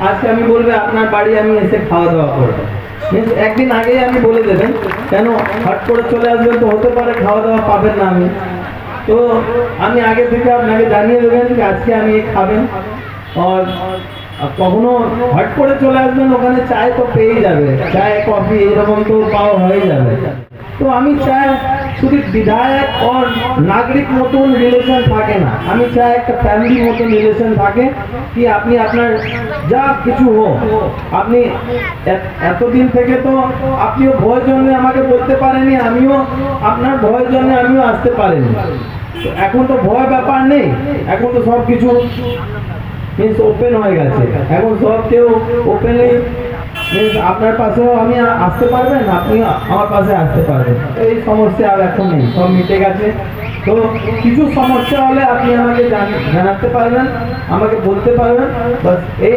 আজকে আমি বলবে আপনার বাড়ি আমি এসে খাওয়া দাওয়া করবো, একদিন আগেই আমি বলে দেবেন, কেন হট করে চলে আসবেন তো হতে পারে খাওয়া দাওয়া পাবেন না আমি, তো আমি আগে থেকে আপনাকে জানিয়ে দেবেন যে আজকে আমি খাবেন। আর কখনো হট করে চলে আসবেন, ওখানে চায় তো পেয়ে যাবে, চায় কফি এইরকম তো পাওয়া হয়ে যাবে। তো আমি চাই শুধু বিধায়ক আর নাগরিক মতন রিলেশন থাকে না, আমি চাই একটা ফ্যামিলি মতন রিলেশন থাকে, কি আপনি আপনার যা কিছু হোক, আপনি এতদিন থেকে তো আপনিও ভয়ের জন্য আমাকে বলতে পারেনি, আমিও আপনার ভয়ের জন্য আমিও আসতে পারিনি। এখন তো ভয় ব্যাপার নেই, এখন তো সব কিছু ওপেন হয়ে গেছে, এখন সব কেউ ওপেনলি আপনার পাশেও আমি আসতে পারবেন, আপনি আমার পাশে আসতে পারবেন, এই সমস্যা আর এখন নেই, সব মিটে গেছে। তো কিছু সমস্যা হলে আপনি আমাকে জানাতে পারবেন, আমাকে বলতে পারবেন, বাস এই